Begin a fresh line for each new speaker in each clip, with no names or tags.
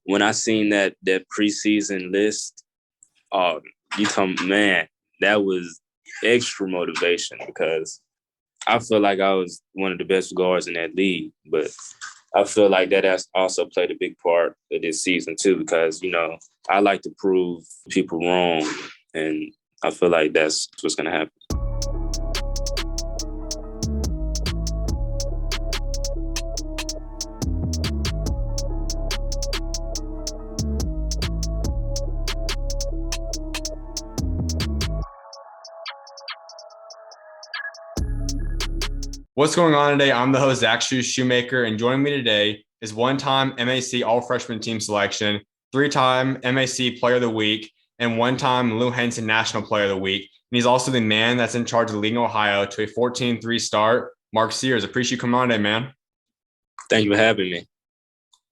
when I seen that preseason list, oh, you told me, man, that was extra motivation because I feel like I was one of the best guards in that league. But I feel like that has also played a big part of this season too, because I like to prove people wrong, and I feel like that's what's gonna happen.
What's going on today? I'm the host, SchuZ Schumaker, and joining me today is one-time MAC All-Freshman Team Selection, three-time MAC Player of the Week, and one-time Lou Henson National Player of the Week. And he's also the man that's in charge of leading Ohio to a 14-3 start, Mark Sears. Appreciate you coming on today, man.
Thank you for having me.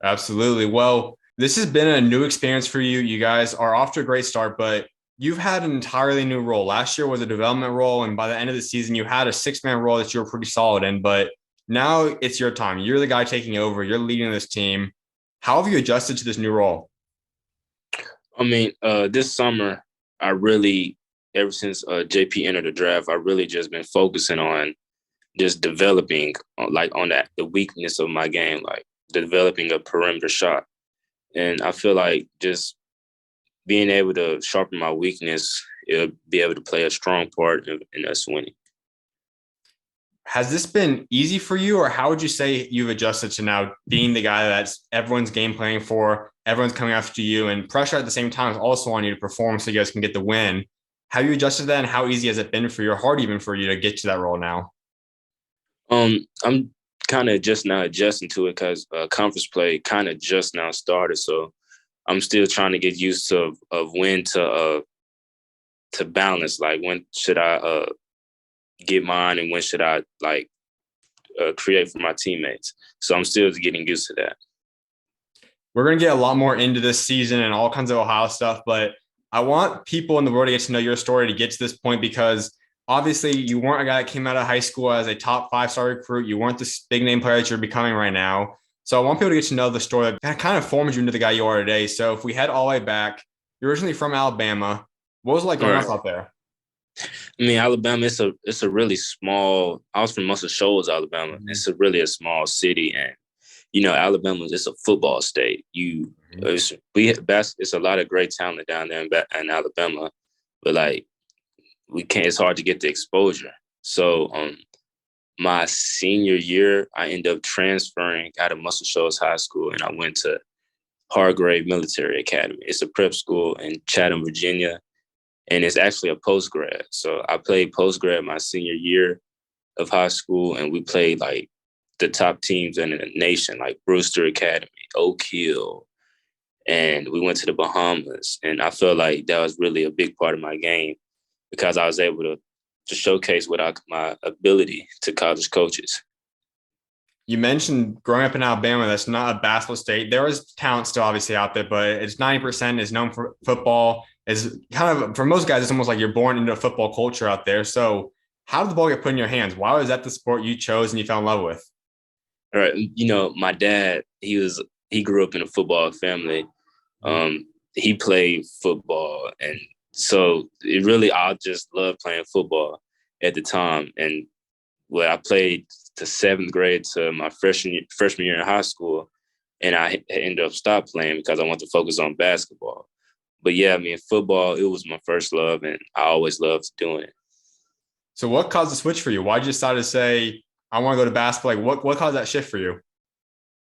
Absolutely. Well, this has been a new experience for you. You guys are off to a great start, but you've had an entirely new role. Last year was a development role, and by the end of the season, you had a six-man role that you were pretty solid in. But now it's your time. You're the guy taking over. You're leading this team. How have you adjusted to this new role?
I mean, this summer, ever since JP entered the draft, I really just been focusing on just developing, on the weakness of my game, like developing a perimeter shot. And I feel like just being able to sharpen my weakness, it'll be able to play a strong part in us winning.
Has this been easy for you, or how would you say you've adjusted to now being the guy that's everyone's game planning for, everyone's coming after you, and pressure at the same time is also on you to perform so you guys can get the win? How you adjusted to that, and how easy has it been for you, or hard even for you to get to that role now?
I'm kind of just now adjusting to it because conference play kind of just now started, so I'm still trying to get used to of when to balance. Like when should I get mine, and when should I create for my teammates? So I'm still getting used to that.
We're going to get a lot more into this season and all kinds of Ohio stuff, but I want people in the world to get to know your story to get to this point, because obviously you weren't a guy that came out of high school as a top 5-star recruit. You weren't this big name player that you're becoming right now. So I want people to get to know the story that kind of formed you into the guy you are today. So if we head all the way back, you're originally from Alabama. What was it like growing up out there?
I mean, Alabama, it's a really small. I was from Muscle Shoals, Alabama. It's a small city, and Alabama is a football state. It's a lot of great talent down there in Alabama, but we can't. It's hard to get the exposure. So my senior year, I ended up transferring out of Muscle Shoals High School, and I went to Hargrave Military Academy. It's a prep school in Chatham, Virginia, and it's actually a post-grad. So I played post-grad my senior year of high school, and we played the top teams in the nation, like Brewster Academy, Oak Hill, and we went to the Bahamas. And I felt like that was really a big part of my game because I was able to showcase my ability to college coaches.
You mentioned growing up in Alabama, that's not a basketball state. There is talent still obviously out there, but it's 90% is known for football. Is kind of, for most guys, it's almost like you're born into a football culture out there. So how did the ball get put in your hands? Why was that the sport you chose and you fell in love with?
All right. My dad, he grew up in a football family. He played football, and so I just loved playing football at the time. And I played to 7th grade to my freshman year in high school, and I ended up stopped playing because I wanted to focus on basketball. But yeah, I mean, football, it was my first love, and I always loved doing it.
So what caused the switch for you? Why did you decide to say, I want to go to basketball? What caused that shift for you?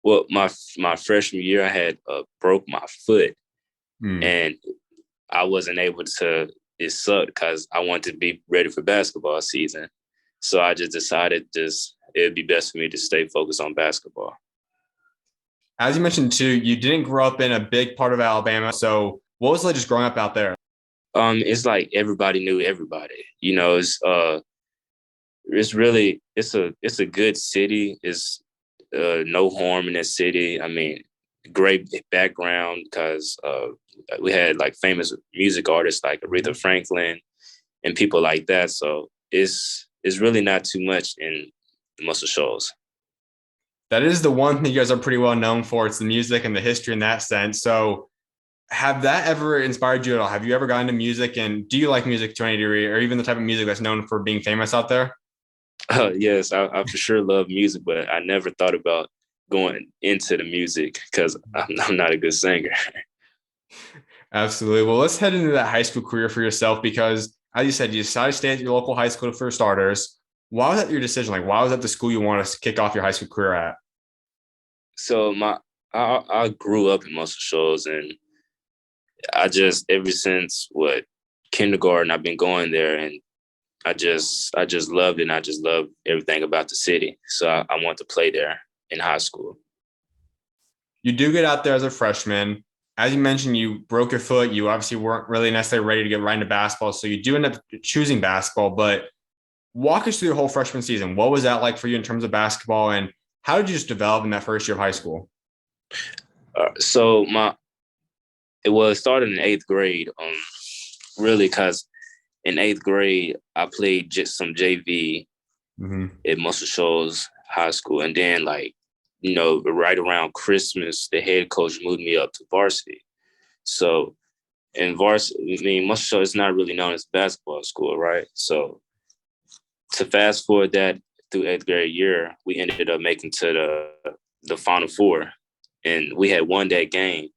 Well, my freshman year, I had broke my foot, and I wasn't able to. It sucked because I wanted to be ready for basketball season. So I just decided it'd be best for me to stay focused on basketball.
As you mentioned too, you didn't grow up in a big part of Alabama. So what was it like just growing up out there?
It's like everybody knew everybody. It's a good city. It's no harm in that city. I mean, great background because we had famous music artists like Aretha Franklin and people like that. So it's really not too much in Muscle Shoals.
That is the one thing you guys are pretty well known for. It's the music and the history in that sense. So have that ever inspired you at all? Have you ever gotten into music, and do you like music to any degree, or even the type of music that's known for being famous out there?
Yes, I for sure love music, but I never thought about going into the music because I'm not a good singer.
Absolutely. Well, let's head into that high school career for yourself because, as you said, you decided to stay at your local high school for starters. Why was that your decision? Like, why was that the school you wanted to kick off your high school career at?
So I grew up in Muscle Shoals, and I just ever since what kindergarten I've been going there, and I just loved it, and I just loved everything about the city. So I want to play there in high school.
You do get out there as a freshman. As you mentioned, you broke your foot. You obviously weren't really necessarily ready to get right into basketball. So you do end up choosing basketball. But walk us through your whole freshman season. What was that like for you in terms of basketball? And how did you just develop in that first year of high school?
So it started in eighth grade. Really, because in eighth grade I played just some JV at Muscle Shoals High School, and then right around Christmas, the head coach moved me up to varsity. So in varsity, I mean, Muscle Shoals is not really known as a basketball school, right? So to fast forward that through eighth grade year, we ended up making to the Final Four, and we had won that game,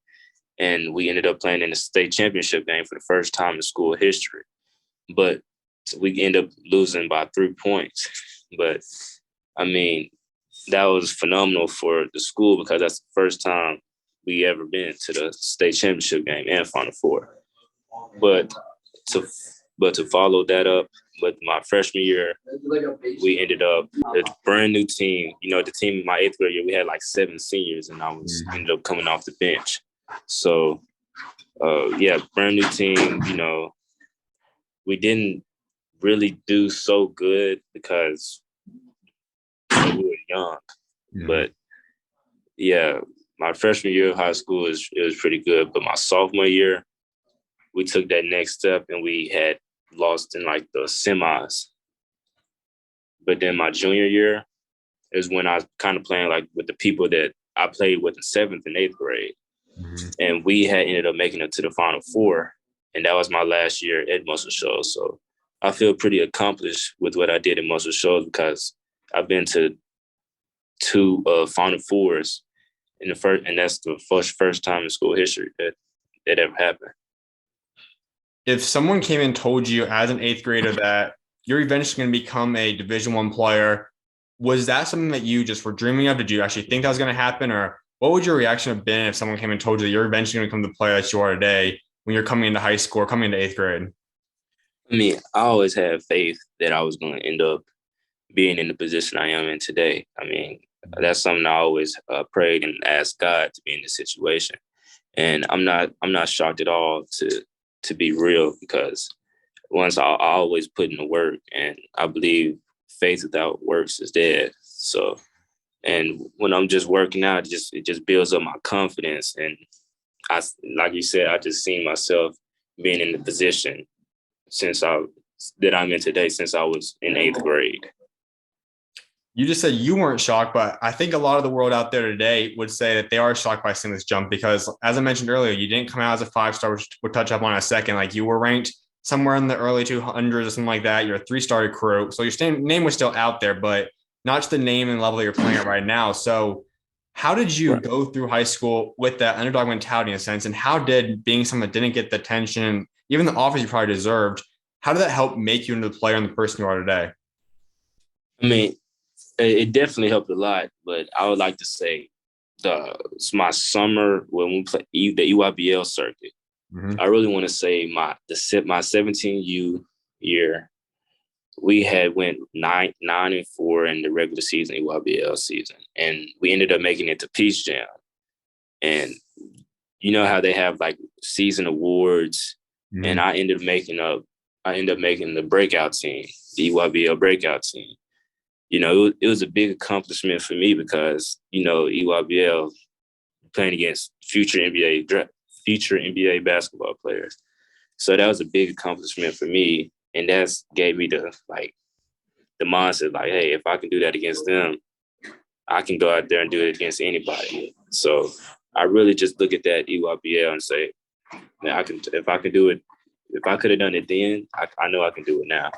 and we ended up playing in the state championship game for the first time in school history. But we ended up losing by 3 points. But I mean, that was phenomenal for the school because that's the first time we ever been to the state championship game and Final Four. But to to follow that up with my freshman year, we ended up a brand new team. You know, the team in my eighth grade year, we had like 7 seniors, and I was ended up coming off the bench. So yeah, brand new team. You know, we didn't really do so good because we were young. But yeah, my freshman year of high school it was pretty good. But my sophomore year, we took that next step and we had lost in like the semis. But then my junior year is when I was kind of playing like with the people that I played with in seventh and eighth grade. And we had ended up making it to the Final Four. And that was my last year at Muscle Shoals. So I feel pretty accomplished with what I did in Muscle Shoals because I've been to two Final Fours in the first, and that's the first time in school history that ever happened.
If someone came and told you as an eighth grader that you're eventually going to become a Division I player, was that something that you just were dreaming of? Did you actually think that was going to happen, or what would your reaction have been if someone came and told you that you're eventually going to become the player that you are today when you're coming into high school or coming into eighth grade?
I mean, I always had faith that I was going to end up being in the position I am in today. I mean, that's something I always prayed and asked God to be in this situation. And I'm not shocked at all to be real because once I always put in the work, and I believe faith without works is dead. So, and when I'm just working out, it just builds up my confidence. And I, like you said, I just seen myself being in the position that I'm in today since I was in eighth grade.
You just said you weren't shocked, but I think a lot of the world out there today would say that they are shocked by seeing this jump because, as I mentioned earlier, you didn't come out as a five-star, which we'll touch up on in a second. Like you were ranked somewhere in the early 200s or something like that. You're a three-star recruit. So your name was still out there, but not to the name and level that you're playing at right now. So how did you
Right.
go through high school with that underdog mentality in a sense? And how did being someone that didn't get the attention, even the offers you probably deserved, how did that help make you into the player and the person you are today?
I mean, it definitely helped a lot, but I would like to say it's my summer when we play the EYBL circuit. I really want to say my 17U year, we had went 9-4 in the regular season EYBL season, and we ended up making it to Peace Jam. And you know how they have like season awards, and I ended up making the breakout team, the EYBL breakout team. You know, it was a big accomplishment for me because, you know, EYBL playing against future NBA basketball players. So that was a big accomplishment for me. And that's gave me the mindset, like, hey, if I can do that against them, I can go out there and do it against anybody. So I really just look at that EYBL and say, man, if I can do it, if I could have done it then, I know I can do it now.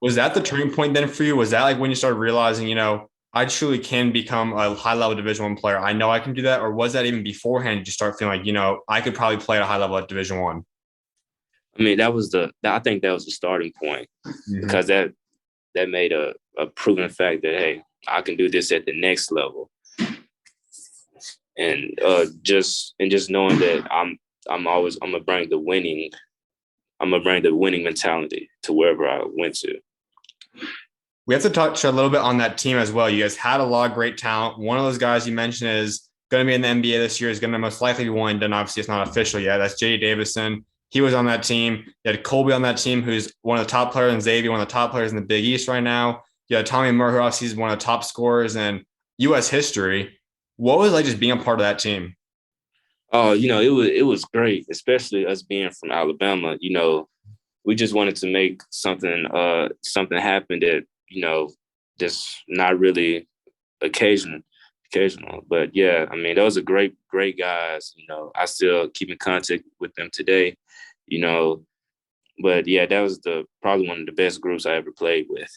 Was that the turning point then for you? Was that like when you started realizing, I truly can become a high level Division I player? I know I can do that. Or was that even beforehand? You start feeling like, I could probably play at a high level at Division I?
I mean, I think that was the starting point because that made a proven fact that, hey, I can do this at the next level. And just knowing that I'm gonna bring the winning mentality to wherever I went to.
We have to touch a little bit on that team as well. You guys had a lot of great talent. One of those guys you mentioned is going to be in the NBA this year, is going to most likely be one done. Obviously, it's not official yet. That's J.D. Davison. He was on that team. You had Colby on that team, who's one of the top players, and Xavier, one of the top players in the Big East right now. You had Tommy Murr, who obviously is one of the top scorers in U.S. history. What was it like just being a part of that team?
Oh, it was great, especially us being from Alabama. We just wanted to make something happen that, just not really occasional. But yeah, I mean, those are great guys. I still keep in contact with them today, you know. But yeah, that was probably one of the best groups I ever played with.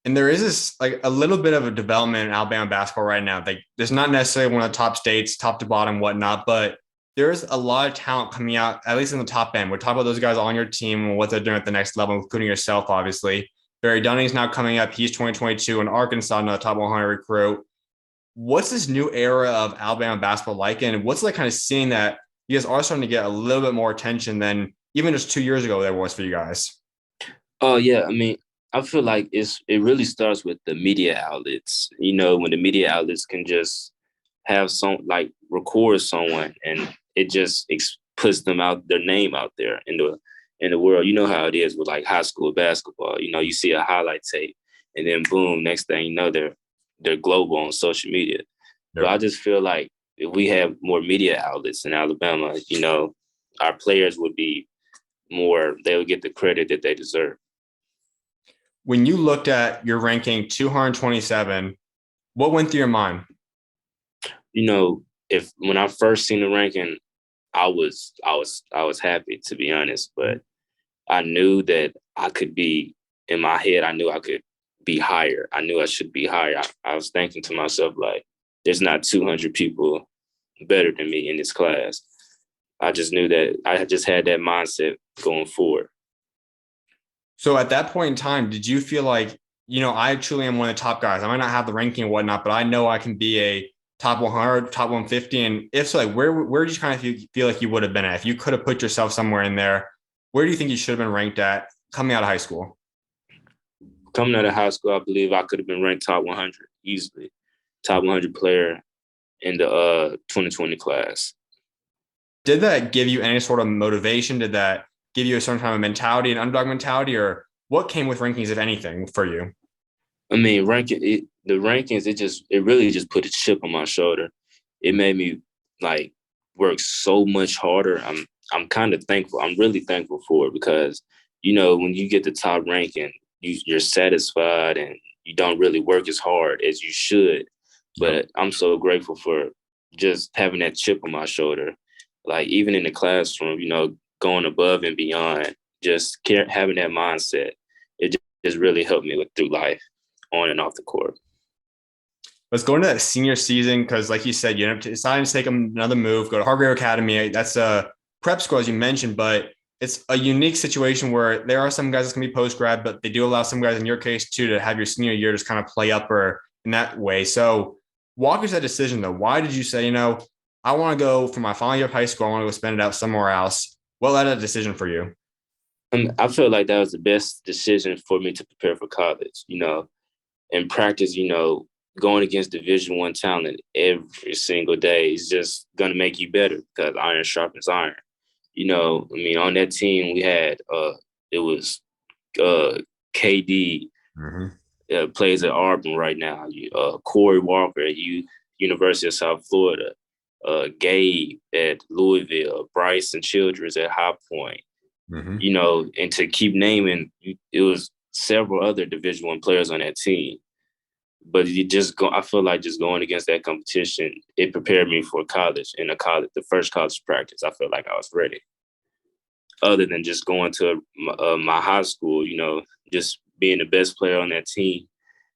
And there is this like a little bit of a development in Alabama basketball right now. Like there's not necessarily one of the top states, top to bottom, whatnot, but there's a lot of talent coming out, at least in the top end. We're talking about those guys on your team and what they're doing at the next level, including yourself, obviously. Barry Dunning's now coming up. He's 2022 in Arkansas, another top 100 recruit. What's this new era of Alabama basketball like? And what's like kind of seeing that you guys are starting to get a little bit more attention than even just 2 years ago there was for you guys?
Oh yeah, I mean, I feel like it really starts with the media outlets. When the media outlets can just have record someone and it just puts them out, their name out there in the world. You know how it is with like high school basketball. You see a highlight tape and then boom, next thing you know, they're global on social media. Yep. But I just feel like if we have more media outlets in Alabama, our players would be they would get the credit that they deserve.
When you looked at your ranking 227, what went through your mind?
If when I first seen the ranking, I was happy, to be honest, but I knew that I could be, in my head, I knew I could be higher. I knew I should be higher. I was thinking to myself, like, there's not 200 people better than me in this class. I just knew that I just had that mindset going forward.
So at that point in time, did you feel like, I truly am one of the top guys? I might not have the ranking and whatnot, but I know I can be a top 100, top 150. And if so, like, where do you kind of feel like you would have been at? If you could have put yourself somewhere in there, where do you think you should have been ranked at coming out of high school?
Coming out of high school, I believe I could have been ranked top 100 easily, top 100 player in the 2020 class.
Did that give you any sort of motivation? Did that give you a certain kind of mentality, an underdog mentality, or what came with rankings, if anything, for you?
I mean, the rankings, it really just put a chip on my shoulder. It made me like work so much harder. I'm kind of thankful. I'm really thankful for it because, when you get the top ranking, you're satisfied and you don't really work as hard as you should. But I'm so grateful for just having that chip on my shoulder. Like even in the classroom, going above and beyond, just having that mindset, it just really helped me through life, on and off the court.
Let's go into that senior season because, like you said, you decided to take another move, go to Hargrave Academy. That's a prep school, as you mentioned, but it's a unique situation where there are some guys that can be post-grad, but they do allow some guys, in your case, too, to have your senior year just kind of play up or in that way. So walk us that decision, though. Why did you say, I want to go for my final year of high school, I want to go spend it out somewhere else? What led that decision for you?
I feel like that was the best decision for me to prepare for college. In practice, going against Division I talent every single day is just going to make you better because iron sharpens iron. On that team we had, it was KD, plays at Auburn right now, Corey Walker at University of South Florida, Gabe at Louisville, Bryson Childress at High Point. And to keep naming, it was several other Division I players on that team. But I feel like just going against that competition, it prepared me for college. In the first college practice, I feel like I was ready. Other than just going to my high school, just being the best player on that team,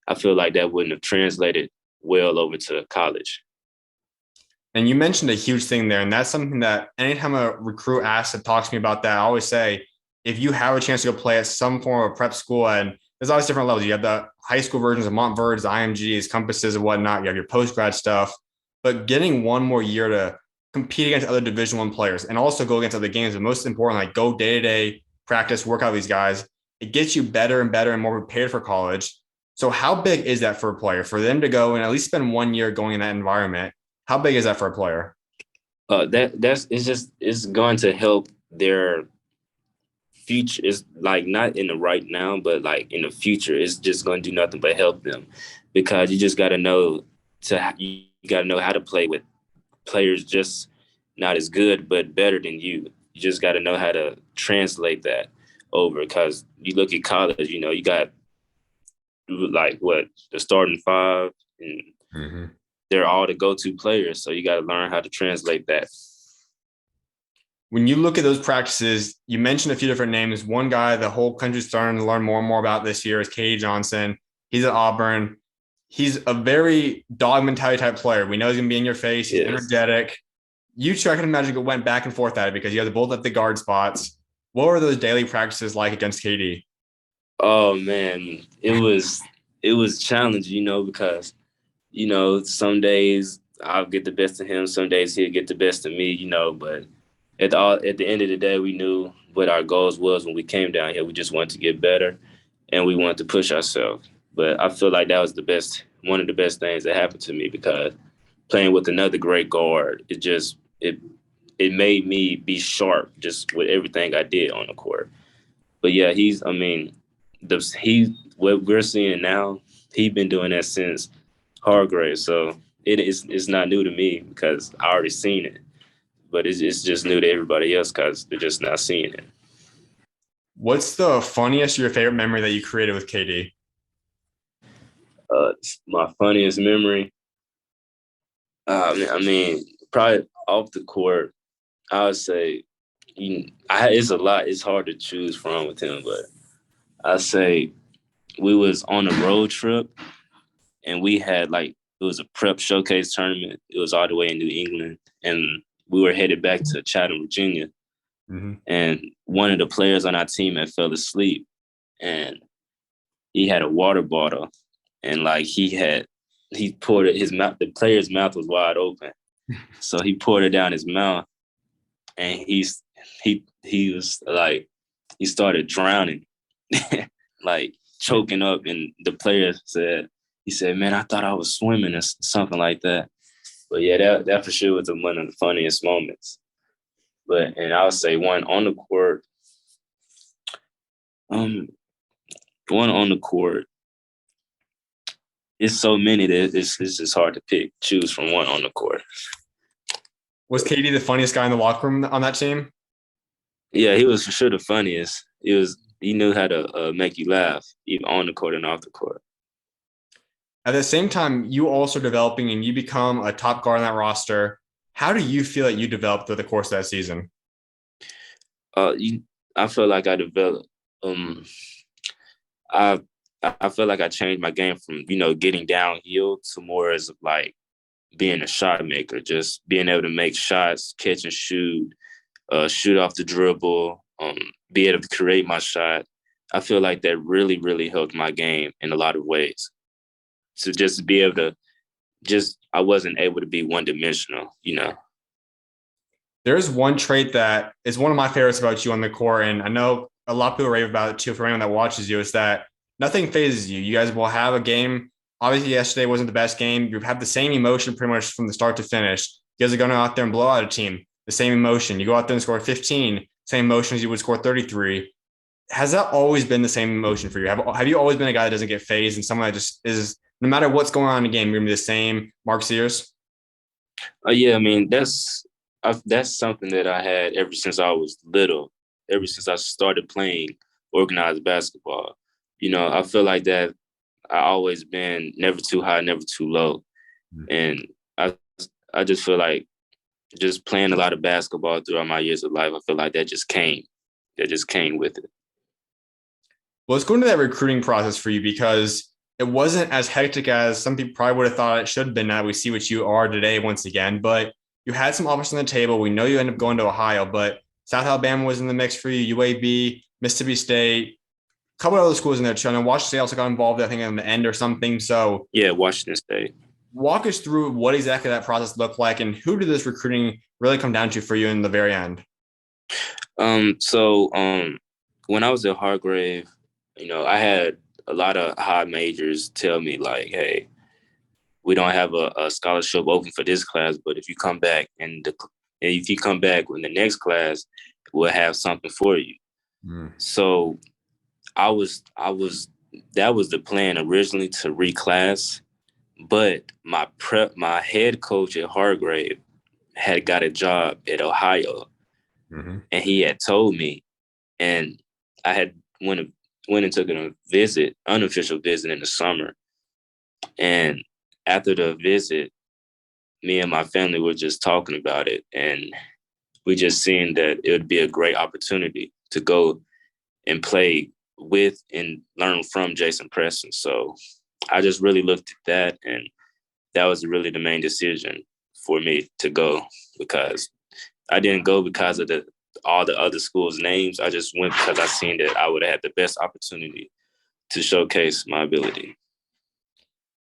I feel like that wouldn't have translated well over to college.
And you mentioned a huge thing there, and that's something that anytime a recruit asks and talks to me about that, I always say, if you have a chance to go play at some form of prep school, and there's always different levels. You have the high school versions of Montverts, IMGs, compasses, and whatnot. You have your post grad stuff, but getting one more year to compete against other Division I players and also go against other games, and most important, like go day to day practice, work out with these guys. It gets you better and better and more prepared for college. So, how big is that for a player for them to go and at least spend 1 year going in that environment? How big is that for a player?
It's going to help their future. It's like not in the right now, but like in the future, it's just going to do nothing but help them, because you just got to know you got to know how to play with players just not as good but better than you. You just got to know how to translate that over, because you look at college, you got like the starting five, and they're all the go-to players. So you got to learn how to translate that.
When you look at those practices, you mentioned a few different names. One guy the whole country's starting to learn more and more about this year is KD Johnson. He's at Auburn. He's a very dog mentality type player. We know he's going to be in your face. He's energetic. You two, I can imagine, went back and forth at it because you guys both at the guard spots. What were those daily practices like against KD?
Oh man, it was challenging, because some days I'll get the best of him, some days he'll get the best of me, but at the end of the day, we knew what our goals was when we came down here. We just wanted to get better, and we wanted to push ourselves. But I feel like that was one of the best things that happened to me, because playing with another great guard, it made me be sharp just with everything I did on the court. But yeah, what we're seeing now, he's been doing that since Hargrave, so it's not new to me because I already seen it. But it's just new to everybody else because they're just not seeing it.
What's the funniest or your favorite memory that you created with KD?
My funniest memory, probably off the court, I would say, it's a lot. It's hard to choose from with him, but I'd say we was on a road trip, and we had it was a prep showcase tournament. It was all the way in New England, and we were headed back to Chatham, Virginia. Mm-hmm. And one of the players on our team had fell asleep, and he had a water bottle, and he poured it, his mouth, the player's mouth was wide open. So he poured it down his mouth, and he was like, he started drowning, like choking up. And the player he said, man, I thought I was swimming or something like that. But yeah, that for sure was one of the funniest moments. And I would say one on the court, it's so many that it's just hard to choose from one on the court.
Was KD the funniest guy in the locker room on that team?
Yeah, he was for sure the funniest. He knew how to make you laugh, even on the court and off the court.
At the same time, you also developing and you become a top guard on that roster. How do you feel that you developed through the course of that season?
I feel like I developed. I feel like I changed my game from getting downhill to more as like being a shot maker, just being able to make shots, catch and shoot, shoot off the dribble, be able to create my shot. I feel like that really, really helped my game in a lot of ways. To just be able to I wasn't able to be one-dimensional,
There's one trait that is one of my favorites about you on the court, and I know a lot of people rave about it too for anyone that watches you, is that nothing phases you. You guys will have a game. Obviously, yesterday wasn't the best game. You have the same emotion pretty much from the start to finish. You guys are going out there and blow out a team. The same emotion. You go out there and score 15, same emotion as you would score 33. Has that always been the same emotion for you? Have you always been a guy that doesn't get phased and someone that just is, no matter what's going on in the game, you're going to be the same Mark Sears?
Yeah, I mean, that's something that I had ever since I was little, ever since I started playing organized basketball. I feel like that I always been never too high, never too low. And I I just feel like just playing a lot of basketball throughout my years of life, I feel like that just came. That just came with it.
Well, let's go into that recruiting process for you because it wasn't as hectic as some people probably would have thought it should have been. Now we see what you are today once again, but you had some offers on the table. We know you ended up going to Ohio, but South Alabama was in the mix for you, UAB, Mississippi State, a couple of other schools in there too. And Washington State also got involved, I think, in the end or something. So
Yeah, Washington State.
walk us through what exactly that process looked like and who did this recruiting really come down to for you in the very end?
When I was at Hargrave, I had a lot of high majors tell me like, hey, we don't have a scholarship open for this class, but if you come back and if you come back in the next class, we'll have something for you. So I was that was the plan originally to reclass, but my head coach at Hargrave had got a job at Ohio, and he had told me, and I had went and took a visit, unofficial visit in the summer, and after the visit, me and my family were just talking about it, and we just seen that it would be a great opportunity to go and play with and learn from Jason Preston. So I just really looked at that, and that was really the main decision for me to go, because I didn't go because of all the other schools' names. I just went because I seen that I would have had the best opportunity to showcase my ability.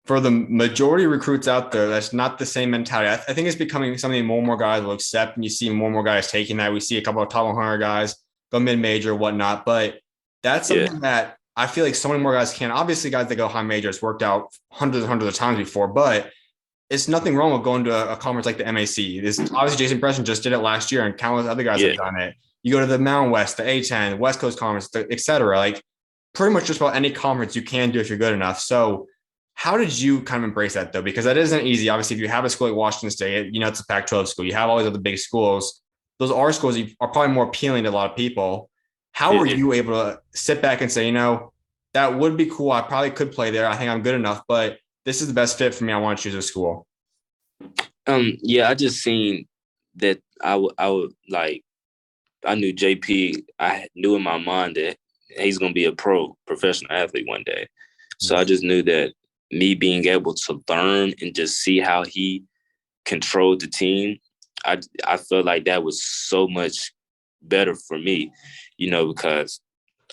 For the majority of recruits out there, that's not the same mentality. I think it's becoming something more and more guys will accept, and you see more and more guys taking that. We see a couple of top 100 guys go mid-major, whatnot, but that's something that I feel like so many more guys can. Obviously, guys that go high major, it's worked out hundreds and hundreds of times before, but it's nothing wrong with going to a conference like the MAC. This obviously Jason Preston just did it last year, and countless other guys have done it. You go to the Mountain West, the A10, West Coast Conference, et cetera. Like pretty much just about any conference you can do if you're good enough. So how did you kind of embrace that though? Because that isn't easy. Obviously, if you have a school like Washington State, it's a Pac-12 school. You have all these other big schools. Those are schools that are probably more appealing to a lot of people. How were you able to sit back and say, that would be cool. I probably could play there. I think I'm good enough, but this is the best fit for me. I want to choose a school.
I just seen that I would like, I knew JP, I knew in my mind that he's going to be a professional athlete one day. So I just knew that me being able to learn and just see how he controlled the team, I felt like that was so much better for me, because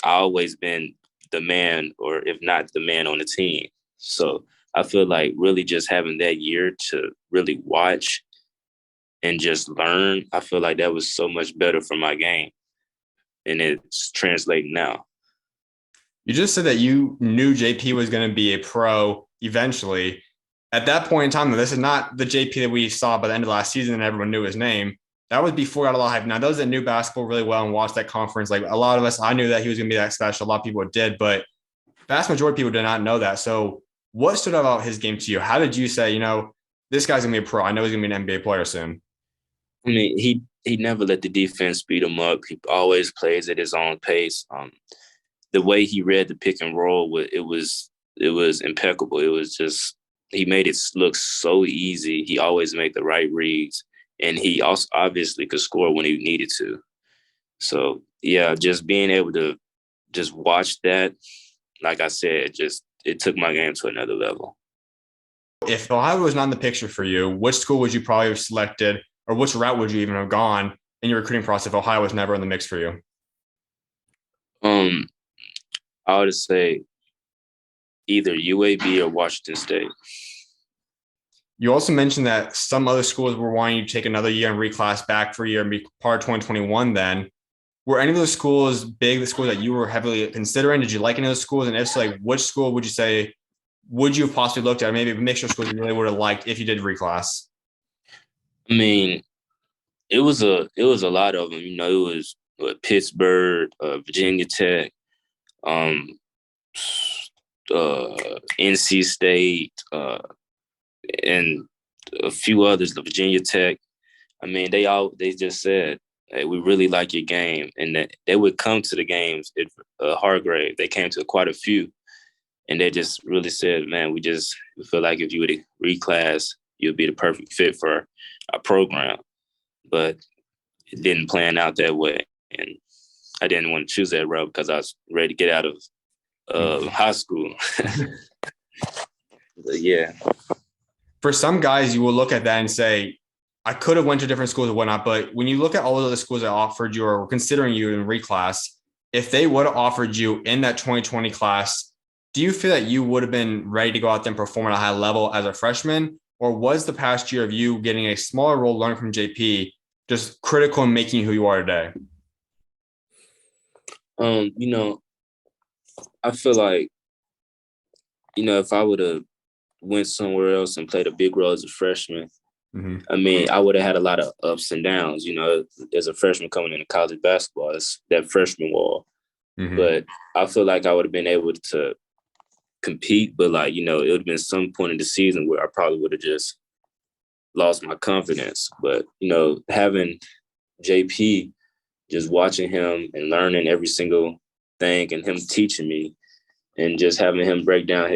I always been the man, or if not the man on the team. So I feel like really just having that year to really watch and just learn, I feel like that was so much better for my game. And it's translating now.
You just said that you knew JP was going to be a pro eventually. At that point in time, this is not the JP that we saw by the end of last season and everyone knew his name. That was before I got a lot of hype. Now, those that knew basketball really well and watched that conference, like a lot of us, I knew that he was going to be that special. A lot of people did, but vast majority of people did not know that. So what stood out about his game to you? How did you say, this guy's going to be a pro? I know he's going to be an NBA player soon.
I mean, he never let the defense speed him up. He always plays at his own pace. The way he read the pick and roll, it was impeccable. It was just, he made it look so easy. He always made the right reads, and he also obviously could score when he needed to. So yeah, just being able to just watch that, like I said, it took my game to another level.
If Ohio was not in the picture for you, which school would you probably have selected, or which route would you even have gone in your recruiting process if Ohio was never in the mix for you?
I would say either UAB or Washington State.
You also mentioned that some other schools were wanting you to take another year and reclass back for a year and be part of 2021 then. Were any of those schools big, the schools that you were heavily considering? Did you like any of those schools? And if so, like, which school would you say would you have possibly looked at? Maybe a mixture of schools you really would have liked if you did reclass?
I mean, it was a lot of them. It was Pittsburgh, Virginia Tech, NC State, and a few others, the Virginia Tech. I mean, they just said, hey, we really like your game, and that they would come to the games at Hargrave. They came to quite a few, And they just really said, man, we feel like if you would reclass, you'll be the perfect fit for our program. But it didn't plan out that way. And I didn't want to choose that route because I was ready to get out of high school. But yeah.
For some guys, you will look at that and say, I could have went to different schools and whatnot. But when you look at all of the schools that offered you or were considering you in reclass, if they would have offered you in that 2020 class, do you feel that you would have been ready to go out there and perform at a high level as a freshman? Or was the past year of you getting a smaller role, learning from JP, just critical in making you who you are today?
I feel like, if I would have went somewhere else and played a big role as a freshman, I mean, I would have had a lot of ups and downs, as a freshman coming into college basketball, it's that freshman wall. But I feel like I would have been able to compete, but it would have been some point in the season where I probably would have just lost my confidence. But, having JP, just watching him and learning every single thing and him teaching me and just having him break down,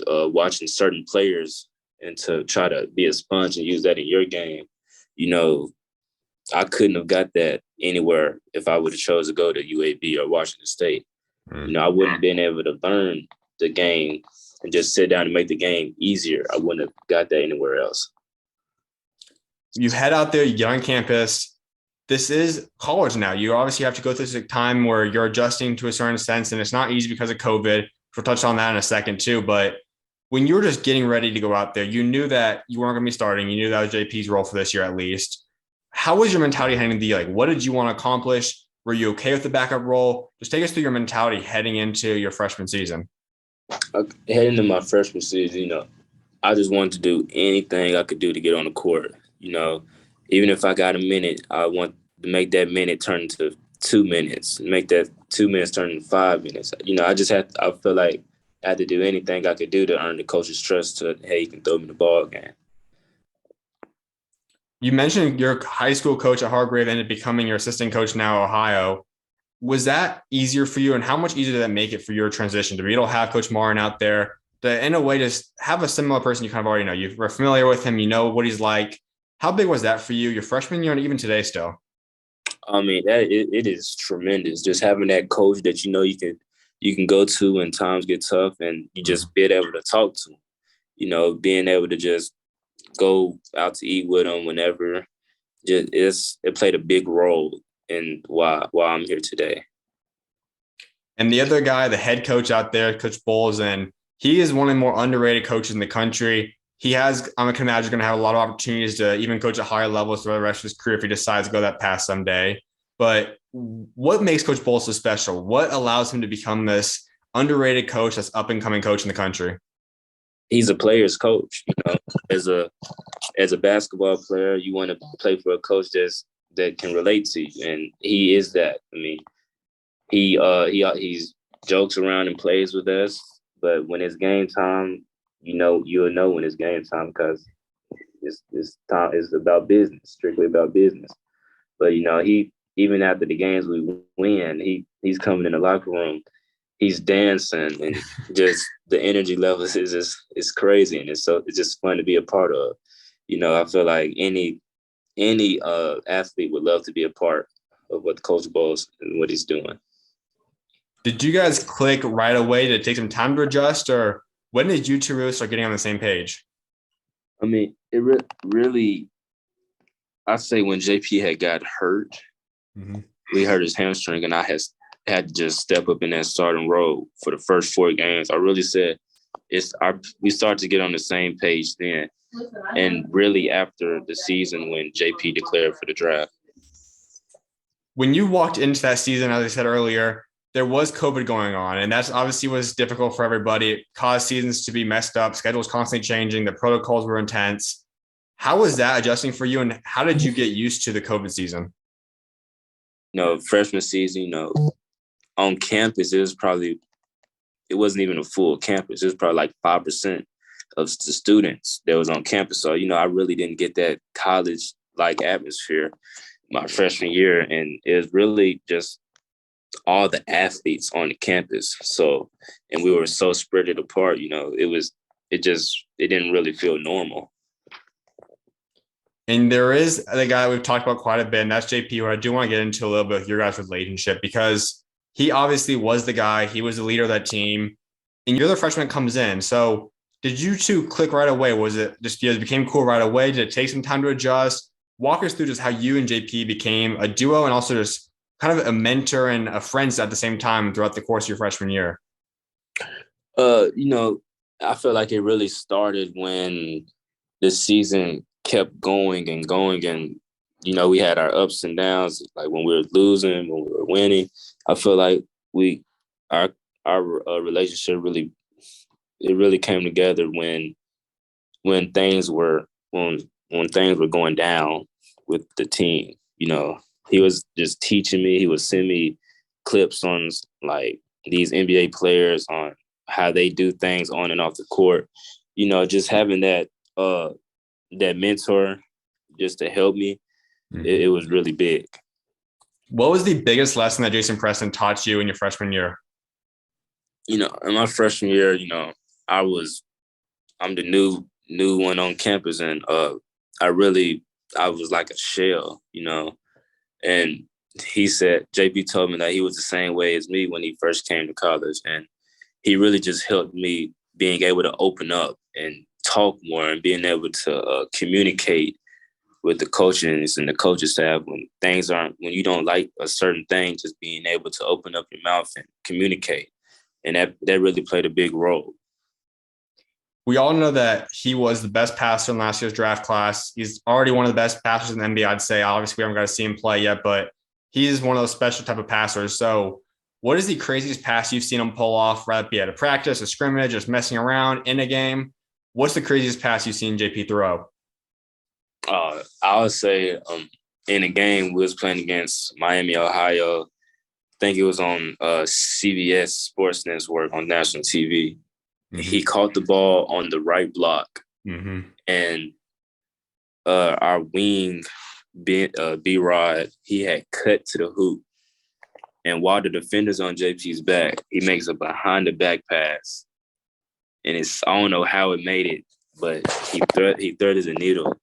watching certain players and to try to be a sponge and use that in your game, I couldn't have got that anywhere if I would have chose to go to UAB or Washington State. I wouldn't have been able to learn the game and just sit down and make the game easier. I wouldn't have got that anywhere else.
You head out there, you get on campus. This is college now. You obviously have to go through this time where you're adjusting to a certain sense, and it's not easy because of COVID. We'll touch on that in a second too. But when you were just getting ready to go out there, you knew that you weren't going to be starting. You knew that was JP's role for this year at least. How was your mentality heading into the, what did you want to accomplish? Were you okay with the backup role? Just take us through your mentality heading into your freshman season.
Heading into my freshman season, I just wanted to do anything I could do to get on the court. Even if I got a minute, I want to make that minute turn into 2 minutes, make that 2 minutes turn into 5 minutes. I feel like I had to do anything I could do to earn the coach's trust to, hey, you can throw me the ball again.
You mentioned your high school coach at Hargrave ended up becoming your assistant coach now at Ohio. Was that easier for you? And how much easier did that make it for your transition to be able to have Coach Marin out there to, in a way, just have a similar person you kind of already know? You're familiar with him. You know what he's like. How big was that for you, your freshman year and even today still?
I mean, it is tremendous. Just having that coach that you can go to when times get tough and you just be able to talk to him. Being able to just go out to eat with him whenever. It played a big role in why I'm here today.
And the other guy, the head coach out there, Coach Bowles, and he is one of the more underrated coaches in the country. He has, I can imagine, going to have a lot of opportunities to even coach at higher levels throughout the rest of his career if he decides to go that path someday. But what makes Coach Bowles so special? What allows him to become this underrated coach, that's up and coming coach in the country?
He's a player's coach. As a basketball player, you want to play for a coach that can relate to you, and he is that. I mean, he's jokes around and plays with us, but when it's game time, you'll know when it's game time because it's about business, strictly about business. But he, even after the games we win, he's coming in the locker room, he's dancing, and just the energy levels is crazy, and it's just fun to be a part of. I feel like any athlete would love to be a part of what Coach Bowles and what he's doing.
Did you guys click right away? Did it take some time to adjust, or when did you two really start getting on the same page?
I mean, it really, I'd say when JP had got hurt, we hurt his hamstring, and I had to just step up in that starting role for the first 4 games. I really said we started to get on the same page then, and really after the season when JP declared for the draft.
When you walked into that season, as I said earlier, there was COVID going on, and that's obviously was difficult for everybody. It caused seasons to be messed up. Schedules constantly changing. The protocols were intense. How was that adjusting for you, and how did you get used to the COVID season?
Freshman season, on campus, it wasn't even a full campus. It was probably like 5% of the students that was on campus. So, I really didn't get that college-like atmosphere my freshman year, and it was really just all the athletes on the campus. So, and we were so spread it apart, it didn't really feel normal.
And there is the guy we've talked about quite a bit, and that's JP, where I do want to get into a little bit of your guys' relationship because he obviously was the guy, he was the leader of that team, and you're the freshman that comes in. So did you two click right away? Was it just you guys became cool right away? Did it take some time to adjust? Walk us through just how you and JP became a duo and also just kind of a mentor and a friend at the same time throughout the course of your freshman year.
You know, I feel like it really started when the season kept going and going, and we had our ups and downs, like when we were losing, when we were winning. I feel like our relationship really came together when things were when things were going down with the team. He was just teaching me. He would send me clips on like these NBA players on how they do things on and off the court. Just having that mentor just to help me, it was really big.
What was the biggest lesson that Jason Preston taught you in your freshman year?
In my freshman year, I'm the new one on campus, and I was like a shell, and JP told me that he was the same way as me when he first came to college, and he really just helped me being able to open up and talk more and being able to communicate with the coaches and the coaching staff when you don't like a certain thing, just being able to open up your mouth and communicate. And that really played a big role.
We all know that he was the best passer in last year's draft class. He's already one of the best passers in the NBA, I'd say. Obviously, we haven't got to see him play yet, but he's one of those special type of passers. So what is the craziest pass you've seen him pull off, whether it be at a practice, a scrimmage, just messing around in a game? What's the craziest pass you've seen JP throw?
I would say in a game we was playing against Miami, Ohio. I think it was on CBS Sports Network on national TV. Mm-hmm. He caught the ball on the right block, and our wing, B-Rod, he had cut to the hoop. And while the defender's on JP's back, he makes a behind-the-back pass. And I don't know how it made it, but he threaded a needle,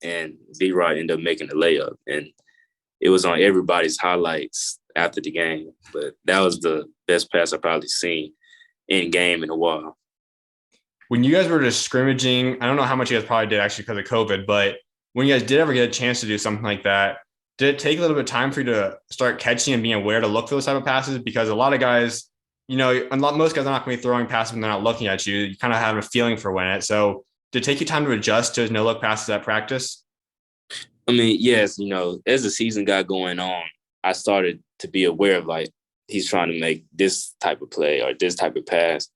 and B-Rod ended up making the layup. And it was on everybody's highlights after the game. But that was the best pass I've probably seen in game in a while.
When you guys were just scrimmaging, I don't know how much you guys probably did actually because of COVID, but when you guys did ever get a chance to do something like that, did it take a little bit of time for you to start catching and being aware to look for those type of passes? Because a lot of guys, most guys are not going to be throwing passes when they're not looking at you. You kind of have a feeling for when it. So did it take you time to adjust to no-look passes at practice?
I mean, yes, as the season got going on, I started to be aware of, like, he's trying to make this type of play or this type of pass.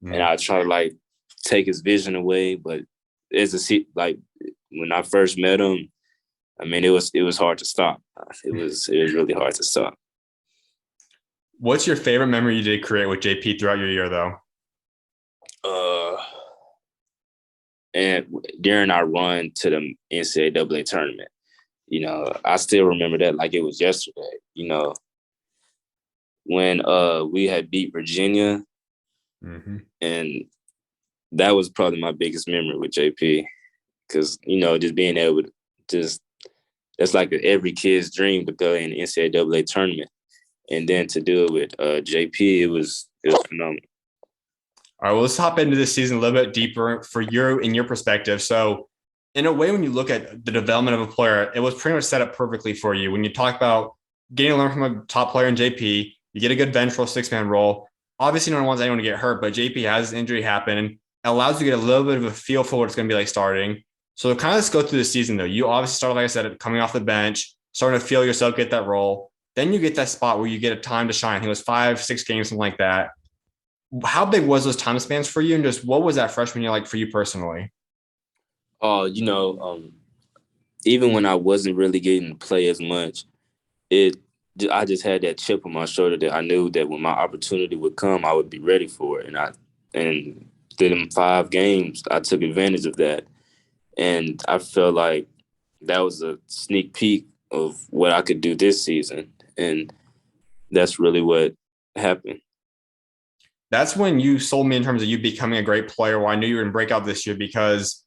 Mm-hmm. And I try to, take his vision away. But when I first met him, I mean, it was hard to stop. It was really hard to stop.
What's your favorite memory you did create with JP throughout your year, though?
And during our run to the NCAA tournament, I still remember that like it was yesterday. When we had beat Virginia, and that was probably my biggest memory with JP, because just being able to that's like every kid's dream to go in the NCAA tournament, and then to do it with JP, it was phenomenal.
All right, well, let's hop into this season a little bit deeper in your perspective. So, in a way, when you look at the development of a player, it was pretty much set up perfectly for you. When you talk about getting to learn from a top player in JP, you get a good vengeful six-man role. Obviously, no one wants anyone to get hurt, but JP has an injury happen, and it allows you to get a little bit of a feel for what it's going to be like starting. So, kind of let's go through the season, though. You obviously started, like I said, coming off the bench, starting to feel yourself get that role. Then you get that spot where you get a time to shine. I think it was 5-6 games, something like that. How big was those time spans for you, and just what was that freshman year like for you personally?
Even when I wasn't really getting to play as much, I just had that chip on my shoulder that I knew that when my opportunity would come, I would be ready for it. And through them 5 games, I took advantage of that, and I felt like that was a sneak peek of what I could do this season. And that's really what happened.
That's when you sold me in terms of you becoming a great player. Well, I knew you were in Breakout this year because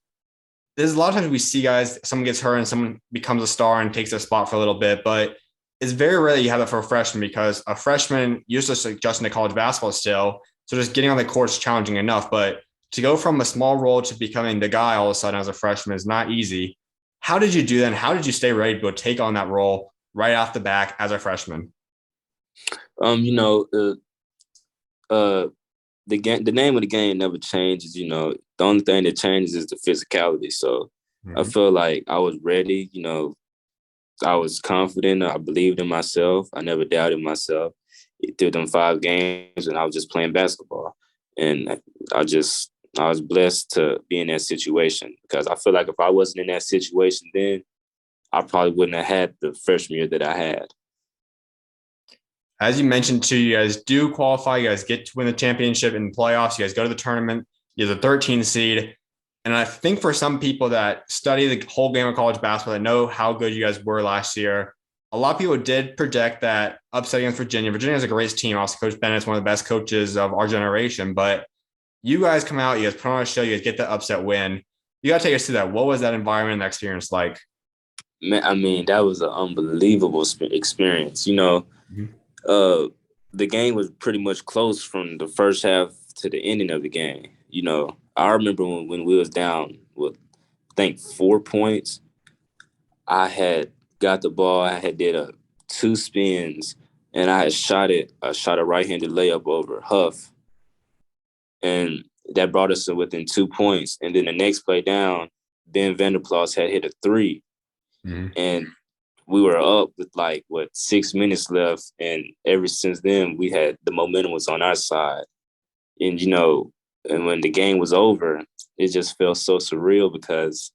there's a lot of times we see guys, someone gets hurt and someone becomes a star and takes their spot for a little bit, but it's very rare that you have that for a freshman because a freshman, you're just adjusting to college basketball still. So just getting on the court is challenging enough. But to go from a small role to becoming the guy all of a sudden as a freshman is not easy. How did you do that? And how did you stay ready to go take on that role right off the back as a freshman?
You know, uh, the name of the game never changes. You know, the only thing that changes is the physicality. So I feel like I was ready. You know, I was confident. I believed in myself. I never doubted myself through them 5 games, and I was just playing basketball. And I was blessed to be in that situation because I feel like if I wasn't in that situation then, I probably wouldn't have had the freshman year that I had.
As you mentioned too, you guys do qualify. You guys get to win the championship in the playoffs. You guys go to the tournament. You're the 13 seed. And I think for some people that study the whole game of college basketball, that know how good you guys were last year, a lot of people did project that upset against Virginia. Virginia has a great team. Also, Coach Bennett's one of the best coaches of our generation. But you guys come out, you guys put on a show, you guys get the upset win. You got to take us through that. What was that environment and experience like?
Man, I mean, that was an unbelievable experience. You know, uh, the game was pretty much close from the first half to the ending of the game. You know, I remember when we was down with, I think, 4 points. I had got the ball. I had did 2 spins, and I had shot a right-handed layup over Huff, and that brought us to within 2 points. And then the next play down, Ben Vanderplas had hit a three, and we were up with 6 minutes left, and ever since then we had the momentum was on our side. And you know, and when the game was over, it just felt so surreal because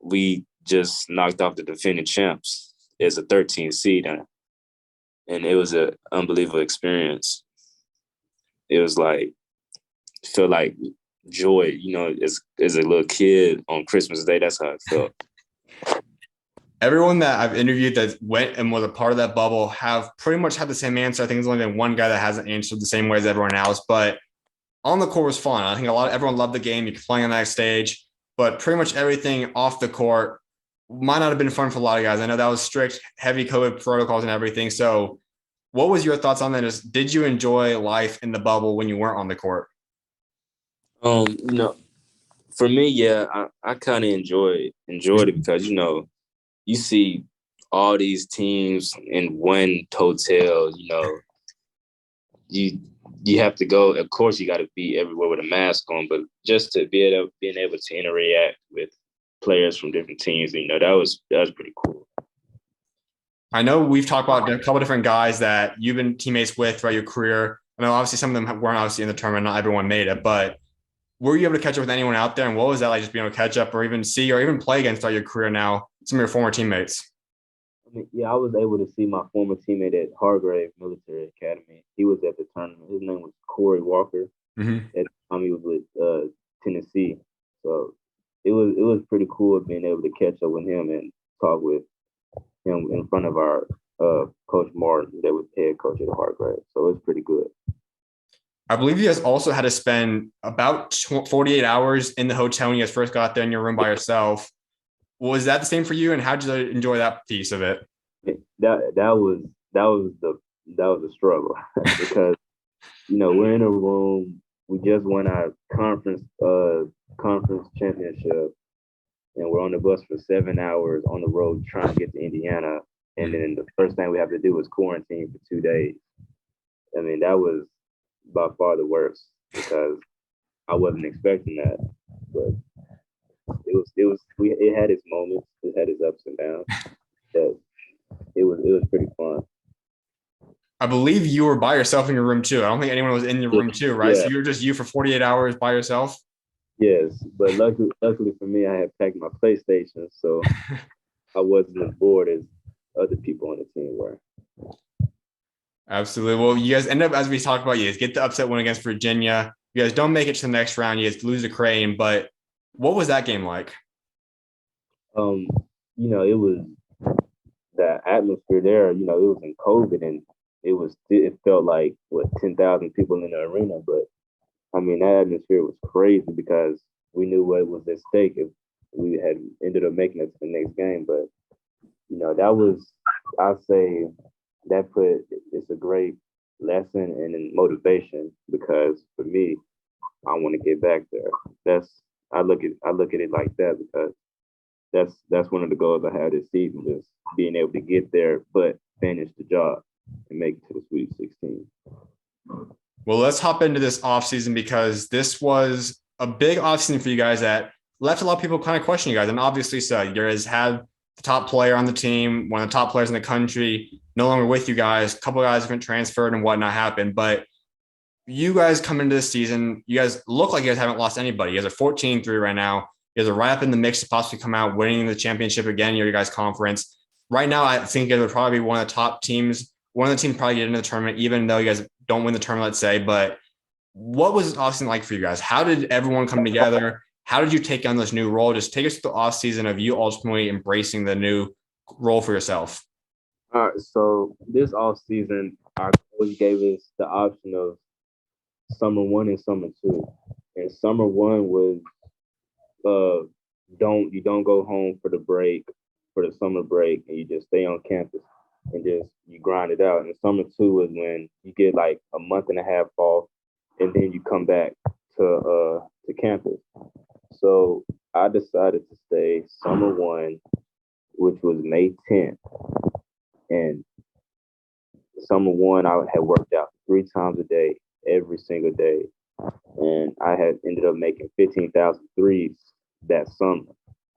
we just knocked off the defending champs as a 13 seed, and it was an unbelievable experience. It was like felt like joy, you know, as a little kid on Christmas Day. That's how it felt.
Everyone that I've interviewed that went and was a part of that bubble have pretty much had the same answer. I think there's only been one guy that hasn't answered the same way as everyone else, but on the court was fun. I think everyone loved the game. You could play on that stage, but pretty much everything off the court might not have been fun for a lot of guys. I know that was strict, heavy COVID protocols and everything. So what was your thoughts on that? Did you enjoy life in the bubble when you weren't on the court?
You know, for me, yeah, I kind of enjoyed it because, you know, you see all these teams in one hotel. You know, you have to go. Of course, you got to be everywhere with a mask on, but just to being able to interact with players from different teams, you know, that was pretty cool.
I know we've talked about a couple different guys that you've been teammates with throughout your career. I know obviously some of them weren't obviously in the tournament. Not everyone made it, but were you able to catch up with anyone out there? And what was that like, just being able to catch up or even see or even play against all your career now, some of your former teammates?
I mean, yeah, I was able to see my former teammate at Hargrave Military Academy. He was at the tournament. His name was Corey Walker. At the time, he was with Tennessee. So it was pretty cool being able to catch up with him and talk with him in front of our coach Martin, that was head coach at the Hargrave. So it was pretty good.
I believe you guys also had to spend about 48 hours in the hotel when you guys first got there in your room by yourself. Was that the same for you? And how did you enjoy that piece of it?
That was a struggle because, you know, we're in a room. We just won our conference championship, and we're on the bus for 7 hours on the road trying to get to Indiana. And then the first thing we have to do is quarantine for 2 days. I mean, that was by far the worst because I wasn't expecting that. But it had its moments, it had its ups and downs. But it was pretty fun.
I believe you were by yourself in your room too. I don't think anyone was in your room too, right? Yeah. So you were just you for 48 hours by yourself?
Yes, but luckily for me, I had packed my PlayStation, so I wasn't as bored as other people on the team were.
Absolutely. Well, you guys end up, as we talked about, you guys get the upset win against Virginia. You guys don't make it to the next round. You guys lose to Crane, but what was that game like?
You know, it was the atmosphere there. You know, it was in COVID, and it felt like 10,000 people in the arena, but I mean that atmosphere was crazy because we knew what was at stake if we had ended up making it to the next game. But that was, I say, it's a great lesson and motivation because for me, I want to get back there. That's I look at it like that because that's one of the goals I had this season, just being able to get there, but finish the job and make it to the Sweet 16.
Well, let's hop into this offseason because this was a big offseason for you guys that left a lot of people kind of question you guys. And obviously, so you guys had the top player on the team, one of the top players in the country, no longer with you guys. A couple of guys have been transferred and whatnot happened. But you guys come into this season, you guys look like you guys haven't lost anybody. You guys are 14-3 right now. You guys are right up in the mix to possibly come out winning the championship again in your guys' conference. Right now, I think you guys would probably be one of the top teams. One of the teams probably get into the tournament, even though you guys don't win the tournament, let's say. But what was this offseason like for you guys? How did everyone come together? How did you take on this new role? Just take us to the offseason of you ultimately embracing the new role for yourself.
All right, so this off season, our coach gave us the option of summer one and summer two. And summer one was don't go home for the break, for the summer break, and you just stay on campus and just you grind it out. And summer two was when you get like a month and a half off, and then you come back to campus. So I decided to stay summer one, which was May 10th, and summer one I had worked out 3 times a day, every single day, and I had ended up making 15,000 threes that summer.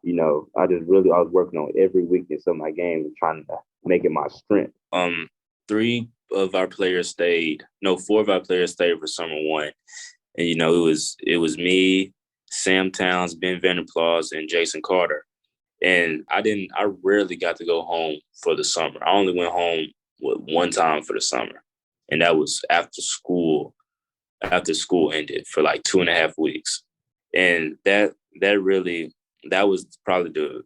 I was working on every weakness of my game and trying to make it my strength. 4 of our players stayed for summer one, and it was me, Sam Towns, Ben Vanderplas, and Jason Carter. And I rarely got to go home for the summer. I only went home one time for the summer, and that was after school ended for like 2.5 weeks. And that was probably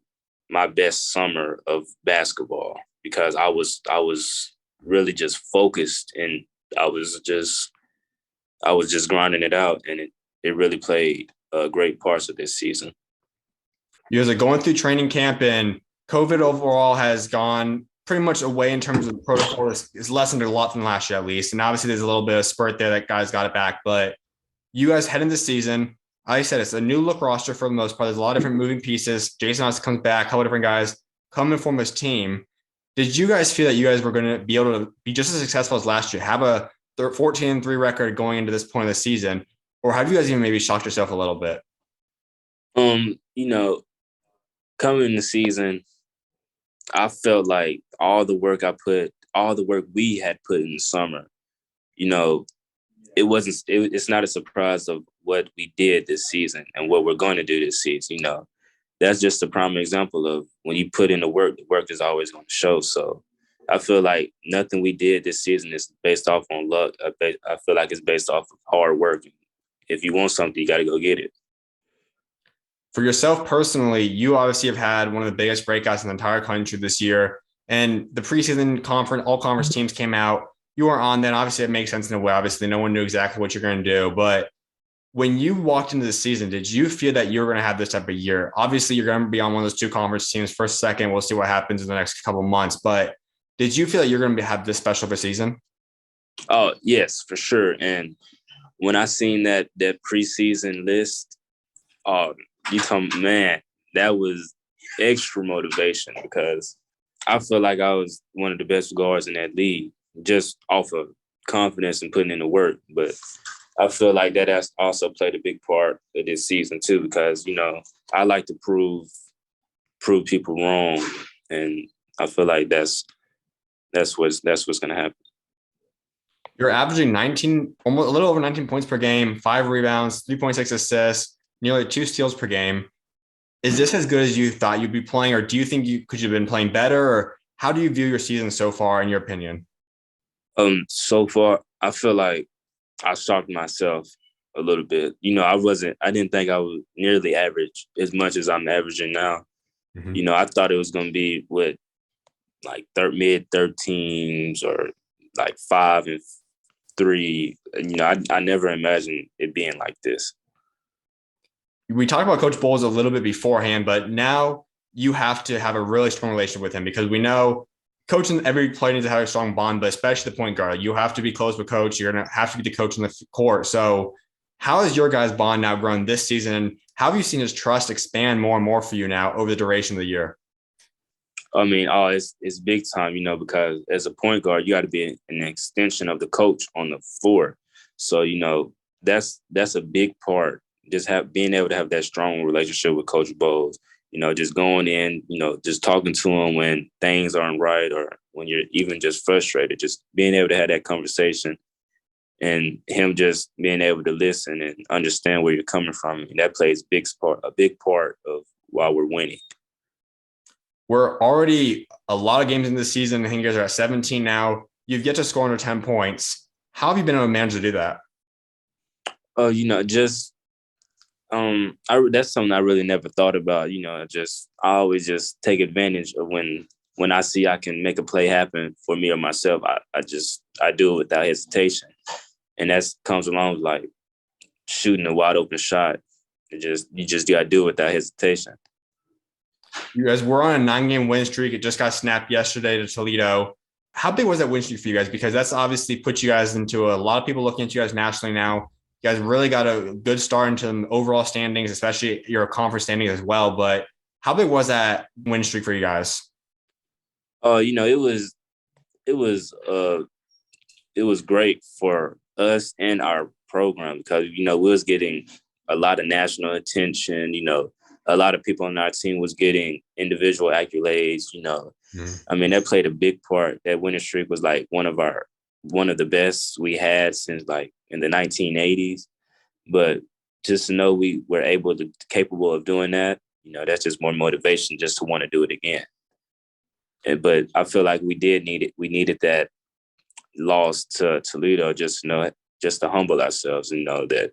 my best summer of basketball because I was really just focused and I was just grinding it out, and it really played great parts of this season.
You guys are going through training camp, and COVID overall has gone pretty much away in terms of the protocol. It's lessened a lot from last year, at least. And obviously, there's a little bit of spurt there that guys got it back. But you guys head into the season. Like I said, it's a new look roster for the most part. There's a lot of different moving pieces. Jason Austin comes back, a couple different guys come and form this team. Did you guys feel that you guys were going to be able to be just as successful as last year, have a 14-3 record going into this point of the season? Or have you guys even maybe shocked yourself a little bit?
Coming in the season, I felt like all the work we had put in the summer, it's not a surprise of what we did this season and what we're going to do this season. That's just a prime example of when you put in the work is always going to show. So I feel like nothing we did this season is based off on luck. I feel like it's based off of hard work. If you want something, you got to go get it.
For yourself personally, you obviously have had one of the biggest breakouts in the entire country this year. And the preseason all conference teams came out. You were on then. Obviously, it makes sense in a way. Obviously, no one knew exactly what you're going to do. But when you walked into the season, did you feel that you were going to have this type of year? Obviously, you're going to be on one of those 2 conference teams. First, second, we'll see what happens in the next couple of months. But did you feel that you're going to have this special of a season?
Oh, yes, for sure. And when I seen that preseason list, man, that was extra motivation because I feel like I was one of the best guards in that league just off of confidence and putting in the work. But I feel like that has also played a big part of this season too because, I like to prove people wrong. And I feel like that's what's going to happen.
You're averaging 19, almost a little over 19 points per game, 5 rebounds, 3.6 assists, nearly 2 steals per game. Is this as good as you thought you'd be playing, or do you think could you have been playing better, or how do you view your season so far, in your opinion?
So far, I feel like I shocked myself a little bit. I didn't think I was nearly average as much as I'm averaging now. Mm-hmm. I thought it was going to be with like mid 13s or like 5-3. I never imagined it being like this.
We talked about Coach Bowles a little bit beforehand, but now you have to have a really strong relationship with him because we know coaching every player needs to have a strong bond, but especially the point guard. You have to be close with coach. You're going to have to be the coach on the court. So how has your guys' bond now grown this season? How have you seen his trust expand more and more for you now over the duration of the year?
I mean, it's big time, because as a point guard, you got to be an extension of the coach on the floor. So, that's a big part. Just being able to have that strong relationship with Coach Bowles, just going in, just talking to him when things aren't right or when you're even just frustrated, just being able to have that conversation and him just being able to listen and understand where you're coming from. And that plays a big part of why we're winning.
We're already a lot of games in this season. I think you guys are at 17 now. You've yet to score under 10 points. How have you been able to manage to do that?
That's something I really never thought about. I always just take advantage of when I see I can make a play happen for me or myself. I do it without hesitation, and that comes along with like shooting a wide open shot. You just gotta do it without hesitation.
You guys were on a 9-game win streak. It just got snapped yesterday to Toledo. How big was that win streak for you guys? Because that's obviously put you guys into a lot of people looking at you guys nationally now. You guys really got a good start into overall standings, especially your conference standing as well. But how big was that win streak for you guys?
It was great for us and our program because we was getting a lot of national attention. A lot of people on our team was getting individual accolades. I mean, that played a big part. That winning streak was like one of the best we had since like in the 1980s. But just to know we were capable of doing that, that's just more motivation just to want to do it again. But I feel like we did need it. We needed that loss to Toledo just to humble ourselves and know that,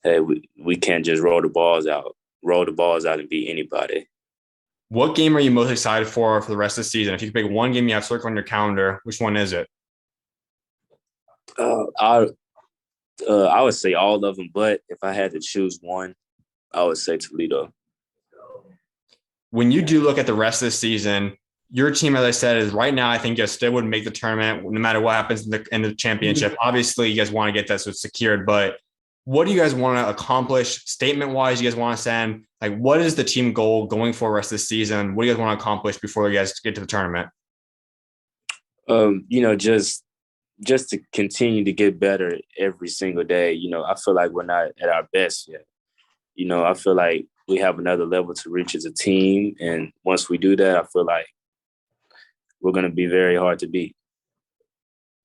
hey, we can't just roll the balls out and beat anybody.
What game are you most excited for the rest of the season? If you could pick one game you have circled on your calendar, which one is it?
I would say all of them, but if I had to choose one, I would say Toledo.
When you do look at the rest of the season, your team, as I said, is right now, I think you still would make the tournament no matter what happens in the championship. Obviously, you guys want to get that so it's secured, but what do you guys want to accomplish statement-wise? You guys want to send, like, what is the team goal going for the rest of the season? What do you guys want to accomplish before you guys get to the tournament?
Just to continue to get better every single day. I feel like we're not at our best yet. I feel like we have another level to reach as a team. And once we do that, I feel like we're going to be very hard to beat.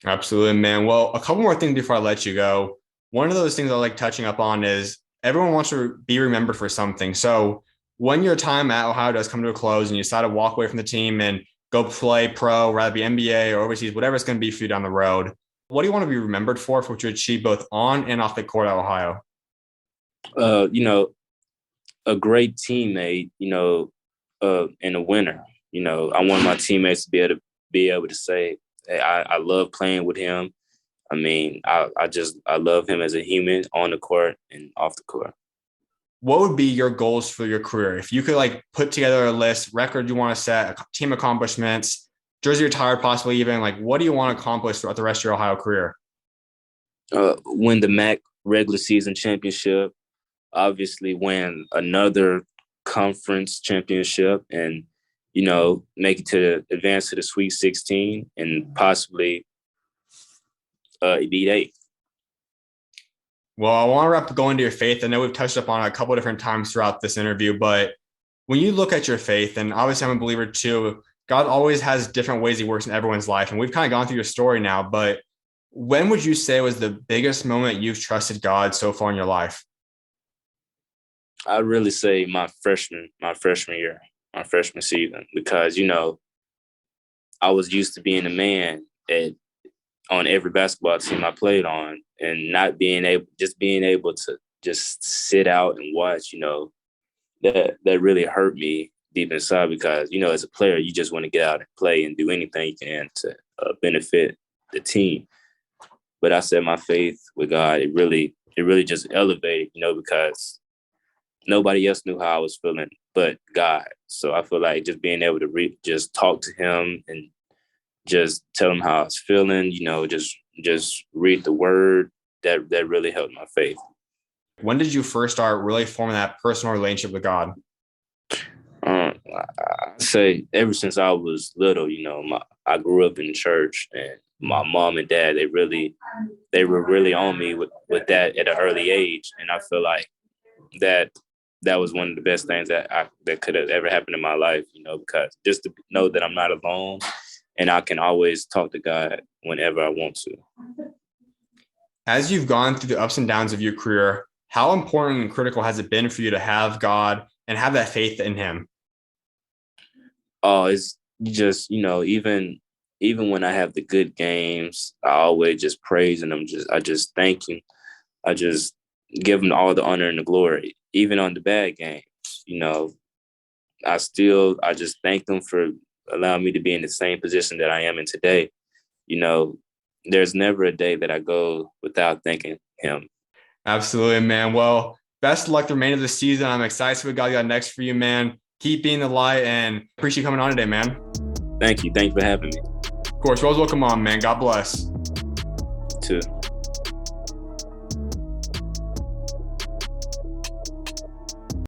Absolutely, man. Well, a couple more things before I let you go. One of those things I like touching up on is everyone wants to be remembered for something. So when your time at Ohio does come to a close and you decide to walk away from the team and go play pro, rather be NBA or overseas, whatever it's going to be for you down the road, what do you want to be remembered for what you achieved both on and off the court at Ohio?
A great teammate, and a winner. I want my teammates to be able to say, hey, I love playing with him. I mean, I love him as a human on the court and off the court.
What would be your goals for your career? If you could put together a list, record you want to set, team accomplishments, jersey retired, possibly even, what do you want to accomplish throughout the rest of your Ohio career?
Win the MAC regular season championship, obviously win another conference championship and, make it to advance to the Sweet 16 and possibly Elite 8.
Well, I want to wrap going to your faith. I know we've touched upon it a couple of different times throughout this interview, but when you look at your faith, and obviously I'm a believer too, God always has different ways he works in everyone's life. And we've kind of gone through your story now, but when would you say was the biggest moment you've trusted God so far in your life?
I'd really say my freshman year, my freshman season, because, I was used to being a man on every basketball team I played on and not being able to just sit out and watch, that really hurt me deep inside because, as a player, you just want to get out and play and do anything you can to benefit the team. But I said my faith with God, it really just elevated, because nobody else knew how I was feeling but God. So I feel like just being able to just talk to him and just tell him how I was feeling, just read the word, that really helped my faith.
When did you first start really forming that personal relationship with God?
I say ever since I was little, I grew up in church, and my mom and dad, they were really on me with that at an early age. And I feel like that was one of the best things that could have ever happened in my life, because just to know that I'm not alone and I can always talk to God whenever I want to.
As you've gone through the ups and downs of your career, how important and critical has it been for you to have God and have that faith in him?
Oh, it's just, even when I have the good games, I always just praise him. I just thank him. I just give him all the honor and the glory. Even on the bad games, I just thank him for allowing me to be in the same position that I am in today. There's never a day that I go without thanking him.
Absolutely, man. Well, best of luck the remainder of the season. I'm excited for what God got next for you, man. Keep being the light, and appreciate you coming on today, man.
Thank you. Thank you for having me.
Of course, you're always welcome on, man. God bless.
Too.